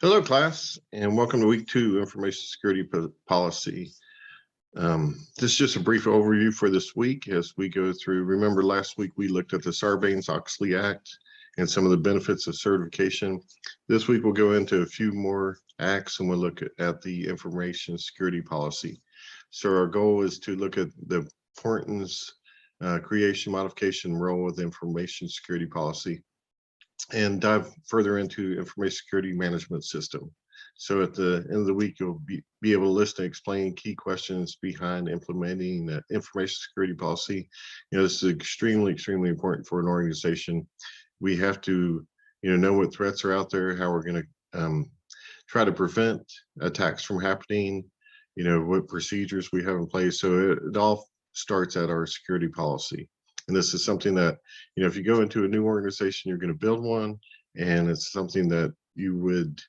Hello, class, and welcome to week 2, Information Security Policy. This is just a brief overview for this week as we go through. Remember, last week we looked at the Sarbanes-Oxley Act and some of the benefits of certification. This week we'll go into a few more acts and we'll look at the Information Security Policy. So our goal is to look at the importance, creation, modification, role of the Information Security Policy, and dive further into information security management system. So at the end of the week, you'll be able to list and explain key questions behind implementing the information security policy. This is extremely important for an organization. We have to, know what threats are out there, how we're going to try to prevent attacks from happening, what procedures we have in place. So it all starts at our security policy. And this is something that, if you go into a new organization, you're going to build one, and it's something that you would,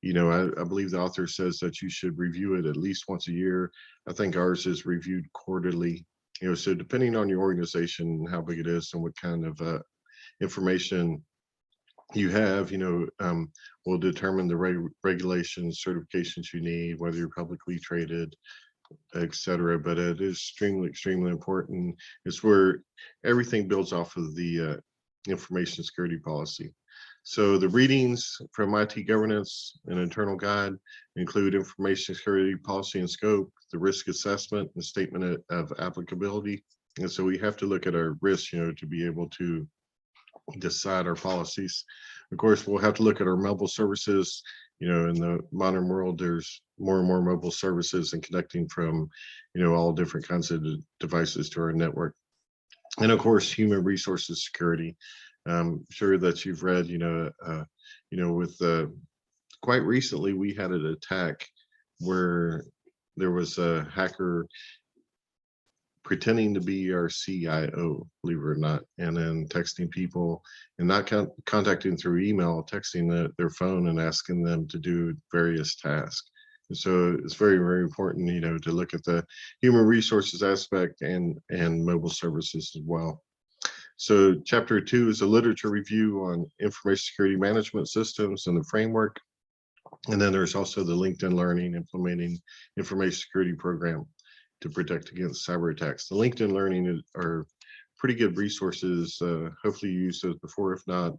I believe the author says that you should review it at least once a year. I think ours is reviewed quarterly, so depending on your organization, how big it is and what kind of information you have, will determine the regulations, certifications you need, whether you're publicly traded, etc. But it is extremely important. It's where everything builds off of the information security policy. So the readings from IT governance and internal guide include information security policy and scope, the risk assessment and statement of applicability. And so we have to look at our risks, to be able to decide our policies. Of course, we'll have to look at our mobile services. In the modern world, there's more and more mobile services and connecting from, all different kinds of devices to our network. And of course, human resources security. I'm sure that you've read, with quite recently, we had an attack where there was a hacker pretending to be our CIO, believe it or not, and then texting people and not contacting through email, texting their phone and asking them to do various tasks. And so it's very important, to look at the human resources aspect and mobile services as well. So chapter 2 is a literature review on information security management systems and the framework. And then there's also the LinkedIn Learning implementing information security program to protect against cyber attacks. The LinkedIn Learning are pretty good resources. Hopefully you used those before. If not,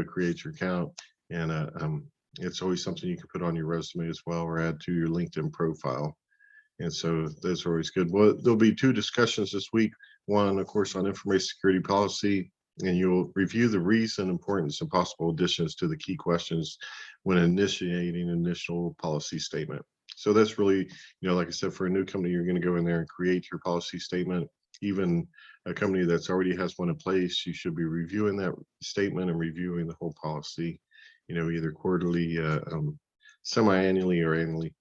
create your account. And it's always something you can put on your resume as well or add to your LinkedIn profile. And so those are always good. Well, there'll be 2 discussions this week. One, of course, on information security policy, and you'll review the reason, importance, and possible additions to the key questions when initiating initial policy statement. So that's really, like I said, for a new company, you're going to go in there and create your policy statement. Even a company that's already has one in place, you should be reviewing that statement and reviewing the whole policy, either quarterly, semi-annually or annually.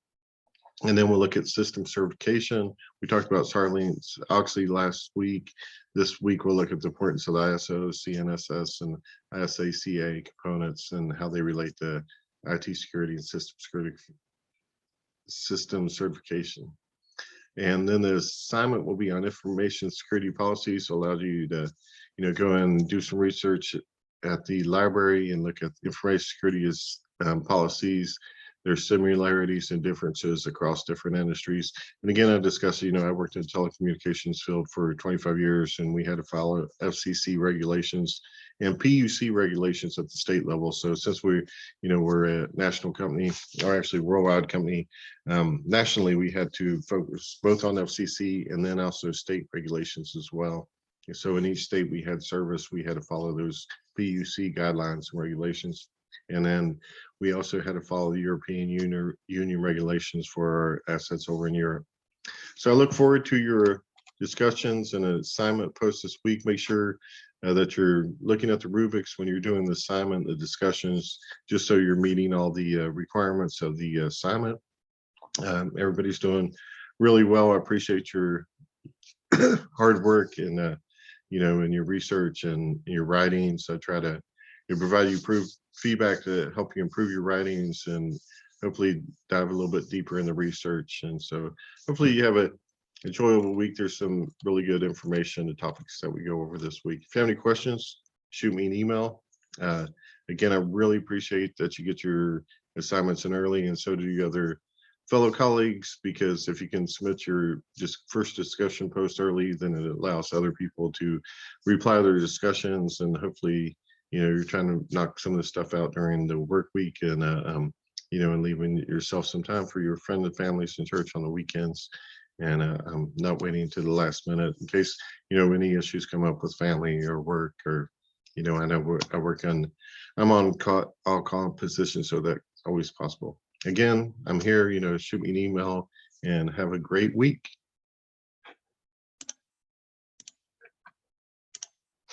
And then we'll look at system certification. We talked about Sarbanes-Oxley last week. This week, we'll look at the importance of the ISO, CNSS, and ISACA components and how they relate to IT security and system certification. And then the assignment will be on information security policies, so allows you to, go and do some research at the library and look at information security policies. There's similarities and differences across different industries. And again, I discussed, I worked in the telecommunications field for 25 years, and we had to follow FCC regulations and PUC regulations at the state level. So since we're a national company, or actually worldwide company, nationally, we had to focus both on FCC and then also state regulations as well. And so in each state we had service, we had to follow those PUC guidelines and regulations. And then we also had to follow the European Union regulations for our assets over in Europe. So I look forward to your discussions and an assignment post this week. Make sure that you're looking at the rubrics when you're doing the assignment, the discussions, just so you're meeting all the requirements of the assignment. Everybody's doing really well. I appreciate your hard work and in your research and your writings. I try to provide you feedback to help you improve your writings and hopefully dive a little bit deeper in the research. And so hopefully you have an enjoyable week. There's some really good information, the topics that we go over this week. If you have any questions, shoot me an email. Again, I really appreciate that you get your assignments in early, and so do your other fellow colleagues, because if you can submit your just first discussion post early, then it allows other people to reply to their discussions, and hopefully, you're trying to knock some of the stuff out during the work week, and and leaving yourself some time for your friends and families and church on the weekends, and not waiting to the last minute in case any issues come up with family or work, or I know I'm on all call positions, so that always possible. Again, I'm here. Shoot me an email, and have a great week.